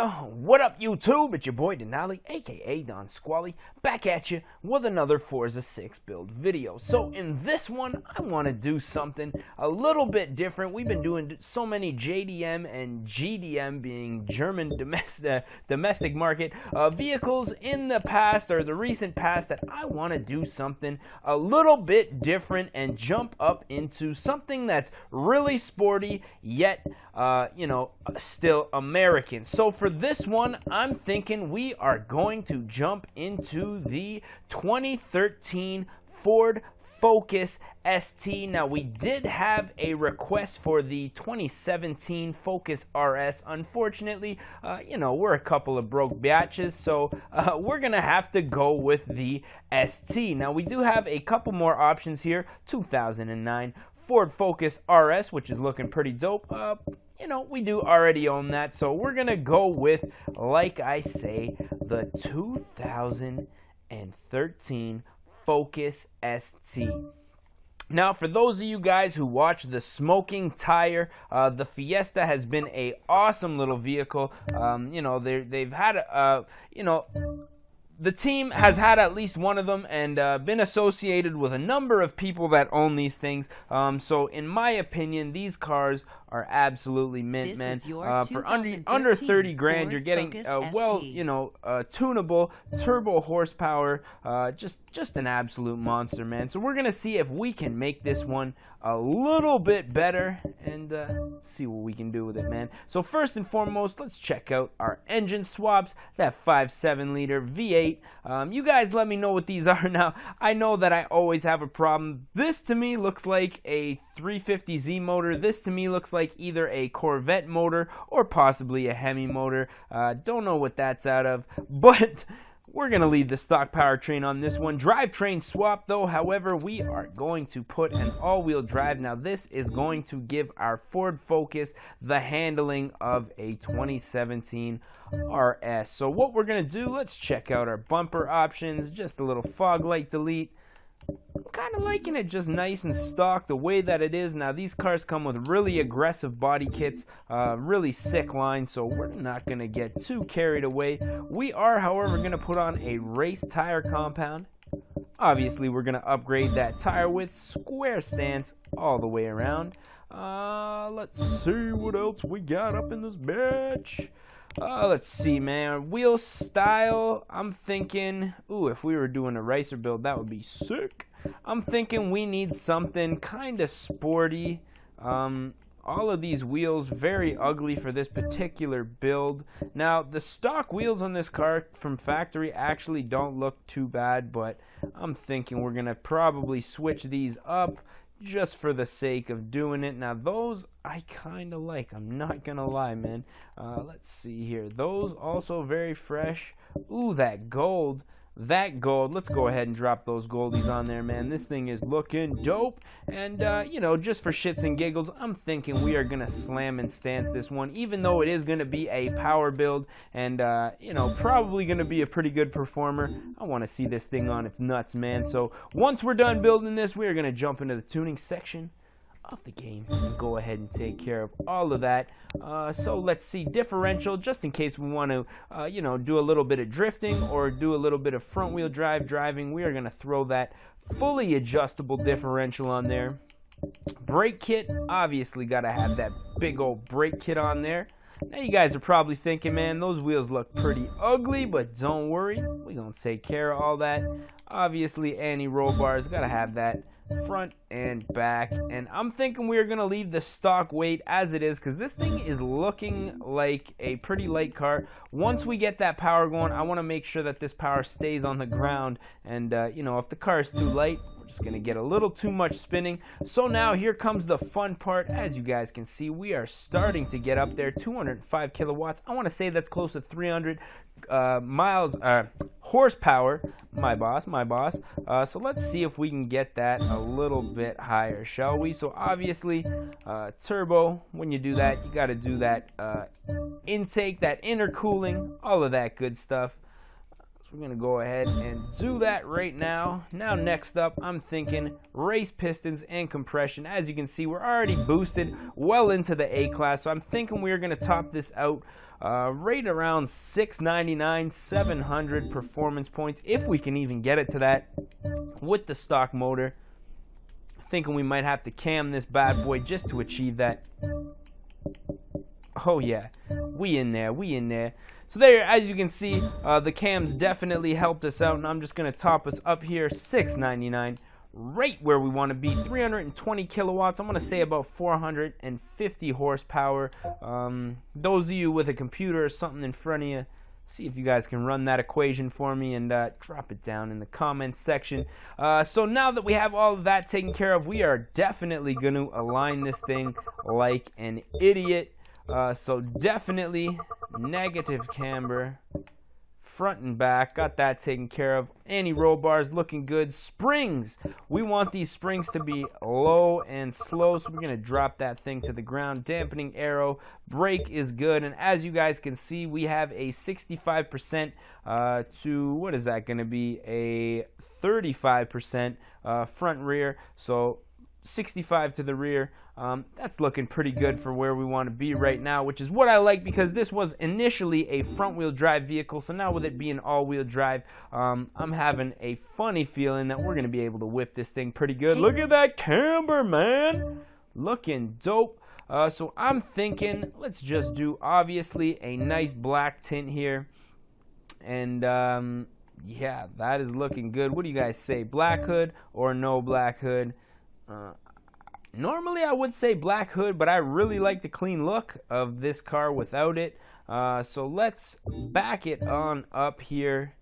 Yeah, what up YouTube? It's your boy Denali, aka Don Squally, back at you with another Forza 6 build video. So in this one, I want to do something a little bit different. We've been doing so many JDM and GDM, being German domestic market vehicles in the past, or the recent past, that I want to do something a little bit different and jump up into something that's really sporty, yet still American. So for this one, I'm thinking we are going to jump into the 2013 Ford Focus ST. Now, we did have a request for the 2017 Focus RS. Unfortunately, we're a couple of broke batches, so we're gonna have to go with the ST. Now, we do have a couple more options here. 2009 Ford Focus RS, which is looking pretty dope. We do already own that, so we're gonna go with, like I say, the 2013 Focus ST. Now, for those of you guys who watch the Smoking Tire, the Fiesta has been a awesome little vehicle. They've had the team has had at least one of them and been associated with a number of people that own these things. So in my opinion, these cars are absolutely mint, man. For under 30 grand, you're getting tunable turbo horsepower, just an absolute monster, man. So we're gonna see if we can make this one a little bit better and see what we can do with it, man. So first and foremost, let's check out our engine swaps. That 5.7 liter V8. You guys let me know what these are. Now, I know that I always have a problem. This to me looks like a 350Z motor. This to me looks like either a Corvette motor or possibly a Hemi motor. Don't know what that's out of, but we're going to leave the stock powertrain on this one. Drivetrain swap, though, however, we are going to put an all-wheel drive. Now, this is going to give our Ford Focus the handling of a 2017 RS. So what we're going to do, let's check out our bumper options. Just a little fog light delete. I'm kind of liking it just nice and stock the way that it is. Now, these cars come with really aggressive body kits, really sick lines, so we're not going to get too carried away. We are, however, going to put on a race tire compound. Obviously, we're going to upgrade that tire width, square stance all the way around. Let's see what else we got up in this bitch. Let's see, man. Wheel style, I'm thinking, if we were doing a racer build, that would be sick. I'm thinking we need something kind of sporty. All of these wheels very ugly for this particular build. Now, the stock wheels on this car from factory actually don't look too bad, but I'm thinking we're gonna probably switch these up just for the sake of doing it. Now, those I kind of like. I'm not gonna lie, man. Let's see here. Those also very fresh. Ooh, that gold. That gold. Let's go ahead and drop those goldies on there, man. This thing is looking dope. And, just for shits and giggles, I'm thinking we are going to slam and stance this one, even though it is going to be a power build and, probably going to be a pretty good performer. I want to see this thing on its nuts, man. So once we're done building this, we are going to jump into the tuning section of the game and go ahead and take care of all of that. So let's see, differential, just in case we want to do a little bit of drifting or do a little bit of front wheel drive driving. We are going to throw that fully adjustable differential on there. Brake kit, obviously got to have that big old brake kit on there. Now, you guys are probably thinking, man, those wheels look pretty ugly, but don't worry, we're going to take care of all that. Obviously, anti-roll bars, got to have that front and back. And I'm thinking we're going to leave the stock weight as it is, because this thing is looking like a pretty light car. Once we get that power going, I want to make sure that this power stays on the ground. And, if the car is too light, just going to get a little too much spinning. So now here comes the fun part. As you guys can see, we are starting to get up there. 205 kilowatts. I want to say that's close to 300 horsepower. My boss. So let's see if we can get that a little bit higher, shall we? So obviously, turbo, when you do that, you got to do that intake, that intercooling, all of that good stuff. We're going to go ahead and do that right now. Now, next up, I'm thinking race pistons and compression. As you can see, we're already boosted well into the A-Class, so I'm thinking we're going to top this out right around 699, 700 performance points, if we can even get it to that with the stock motor. Thinking we might have to cam this bad boy just to achieve that. Oh yeah, we in there, we in there. So there, as you can see, the cams definitely helped us out, and I'm just going to top us up here, $6.99, right where we want to be, 320 kilowatts. I'm going to say about 450 horsepower. Those of you with a computer or something in front of you, see if you guys can run that equation for me and drop it down in the comments section. So now that we have all of that taken care of, we are definitely going to align this thing like an idiot. So definitely negative camber, front and back, got that taken care of. Anti-roll bars looking good. Springs, we want these springs to be low and slow, so we're going to drop that thing to the ground. Dampening arrow, brake is good, and as you guys can see, we have a 65% to, what is that going to be, a 35% front rear, so 65 to the rear. That's looking pretty good for where we want to be right now, which is what I like, because this was initially a front-wheel drive vehicle. So now with it being all-wheel drive, I'm having a funny feeling that we're going to be able to whip this thing pretty good. Look at that camber, man. Looking dope. So I'm thinking let's just do, obviously, a nice black tint here. And yeah, that is looking good. What do you guys say? Black hood or no black hood? Normally I would say black hood, but I really like the clean look of this car without it. So let's back it on up here,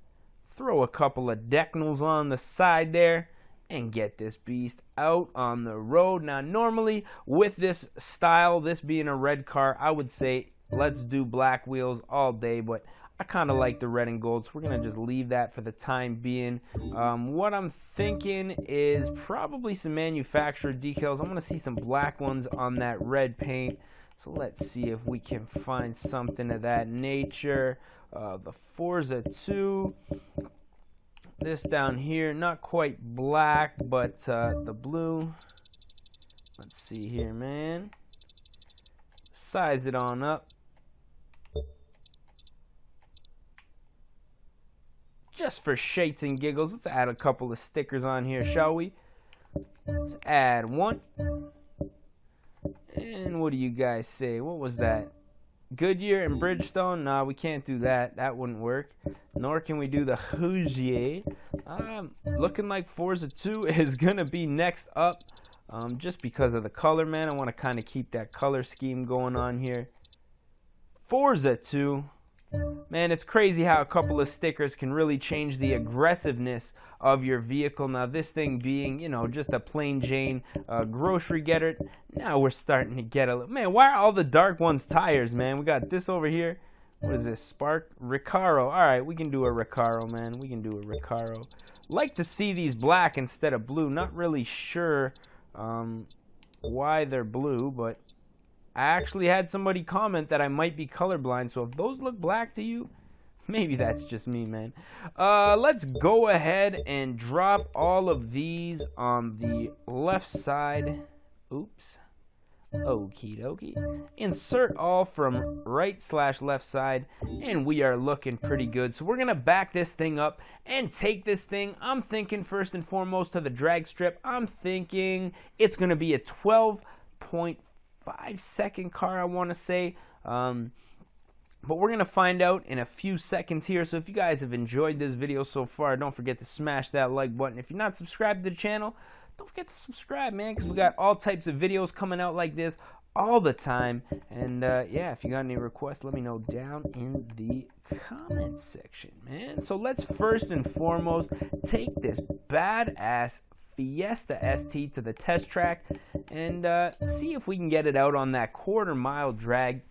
throw a couple of decals on the side there, and get this beast out on the road. Now normally with this style, this being a red car, I would say let's do black wheels all day, but I kind of like the red and gold, so we're going to just leave that for the time being. What I'm thinking is probably some manufacturer decals. I'm going to see some black ones on that red paint. So let's see if we can find something of that nature. The Forza 2. This down here, not quite black, but the blue. Let's see here, man. Size it on up. Just for shits and giggles, let's add a couple of stickers on here, shall we? Let's add one. And what do you guys say? What was that? Goodyear and Bridgestone? Nah, we can't do that. That wouldn't work. Nor can we do the Hoosier. Looking like Forza 2 is going to be next up. Just because of the color, man. I want to kind of keep that color scheme going on here. Forza 2. Man, it's crazy how a couple of stickers can really change the aggressiveness of your vehicle. Now, this thing being, you know, just a plain Jane grocery getter. Now we're starting to get a little... Man, why are all the dark ones tires, man? We got this over here. What is this? Spark? Recaro. All right, we can do a Recaro, man. We can do a Recaro. Like to see these black instead of blue. Not really sure why they're blue, but... I actually had somebody comment that I might be colorblind, so if those look black to you, maybe that's just me, man. Let's go ahead and drop all of these on the left side. Oops. Okie dokie. Insert all from right/left side, and we are looking pretty good. So we're going to back this thing up and take this thing. I'm thinking first and foremost to the drag strip. I'm thinking it's going to be a 12.5-second car, I want to say, but we're going to find out in a few seconds here. So if you guys have enjoyed this video so far, don't forget to smash that like button. If you're not subscribed to the channel, don't forget to subscribe, man, because we got all types of videos coming out like this all the time. And yeah, if you got any requests, let me know down in the comments section, man. So let's first and foremost take this badass Fiesta ST to the test track and see if we can get it out on that quarter-mile drag.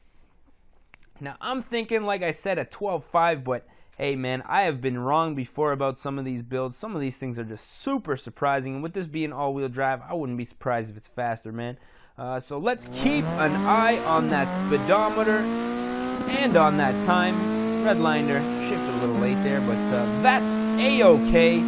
Now, I'm thinking, like I said, a 12.5, but hey, man, I have been wrong before about some of these builds. Some of these things are just super surprising, and with this being all-wheel drive, I wouldn't be surprised if it's faster, man. So let's keep an eye on that speedometer and on that time. Redliner shifted a little late there, but that's A-okay.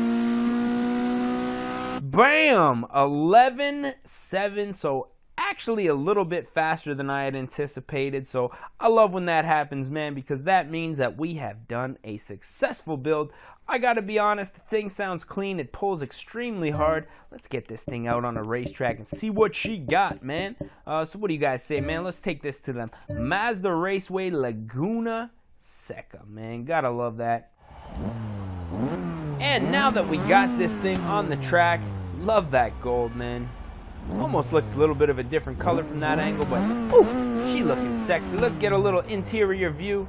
Bam! 11.7, so actually a little bit faster than I had anticipated. So I love when that happens, man, because that means that we have done a successful build. I gotta be honest, the thing sounds clean. It pulls extremely hard. Let's get this thing out on a racetrack and see what she got, man. So what do you guys say, man? Let's take this to the Mazda Raceway Laguna Seca, man. Gotta love that. And now that we got this thing on the track, love that gold, man. Almost looks a little bit of a different color from that angle, but ooh, she looking sexy. Let's get a little interior view.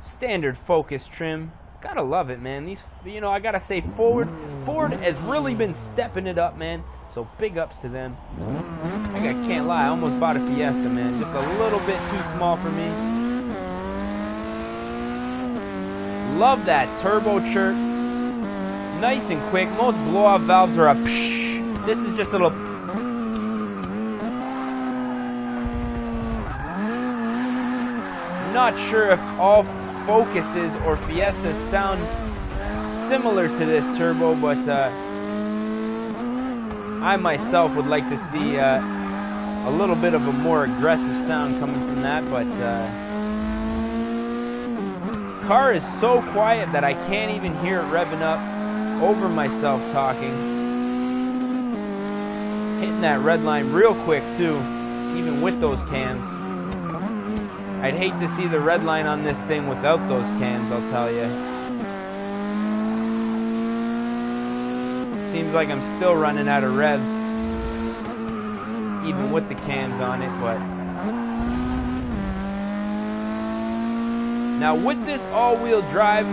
Standard Focus trim. Gotta love it, man. These, you know, I gotta say, Ford has really been stepping it up, man. So big ups to them. I can't lie, I almost bought a Fiesta, man. Just a little bit too small for me. Love that turbo chirp. Nice and quick. Most blow-off valves are a psh. This is just a little. Not sure if all Focuses or Fiestas sound similar to this turbo, but I myself would like to see a little bit of a more aggressive sound coming from that, but car is so quiet that I can't even hear it revving up over myself talking. Hitting that red line real quick too, even with those cams. I'd hate to see the red line on this thing without those cams, I'll tell you. Seems like I'm still running out of revs, even with the cams on it, but... Now with this all-wheel drive,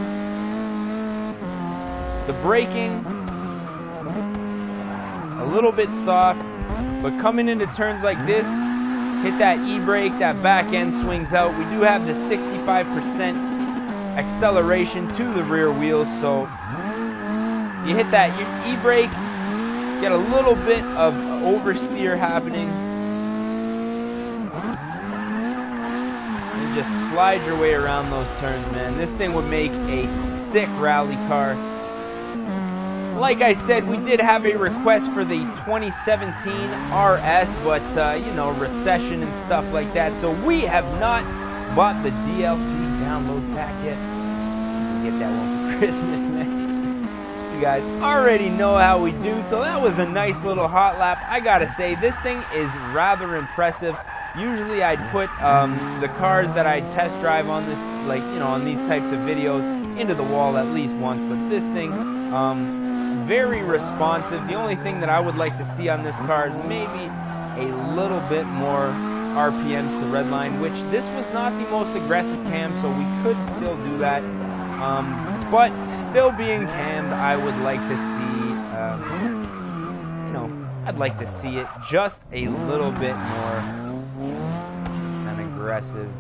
the braking, a little bit soft, but coming into turns like this, hit that e-brake, that back end swings out. We do have the 65% acceleration to the rear wheels, so you hit that e-brake, get a little bit of oversteer happening, and just slide your way around those turns, man. This thing would make a sick rally car. Like I said, we did have a request for the 2017 RS, but, you know, recession and stuff like that. So we have not bought the DLC download pack yet. We'll get that one for Christmas, man. You guys already know how we do. So that was a nice little hot lap. I gotta say, this thing is rather impressive. Usually I'd put the cars that I test drive on this, like, you know, on these types of videos into the wall at least once. But this thing, very responsive. The only thing that I would like to see on this car is maybe a little bit more RPMs to redline, which this was not the most aggressive cam, so we could still do that. But still being cammed, I would like to see, you know, I'd like to see it just a little bit more an aggressive,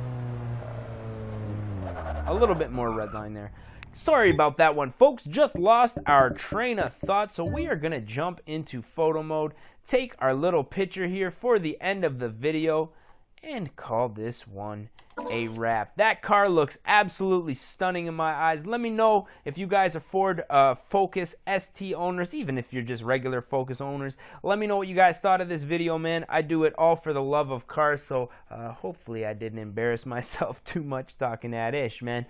a little bit more redline there. Sorry about that one, folks. Just lost our train of thought, so we are going to jump into photo mode, take our little picture here for the end of the video, and call this one a wrap. That car looks absolutely stunning in my eyes. Let me know if you guys are Ford Focus ST owners, even if you're just regular Focus owners. Let me know what you guys thought of this video, man. I do it all for the love of cars, so hopefully I didn't embarrass myself too much talking that ish, man.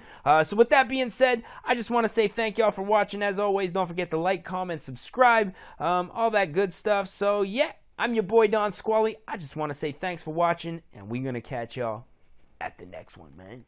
So with that being said, I just want to say thank y'all for watching. As always, don't forget to like, comment, subscribe, all that good stuff. So yeah, I'm your boy Don Squally. I just want to say thanks for watching, and we're going to catch y'all at the next one, man.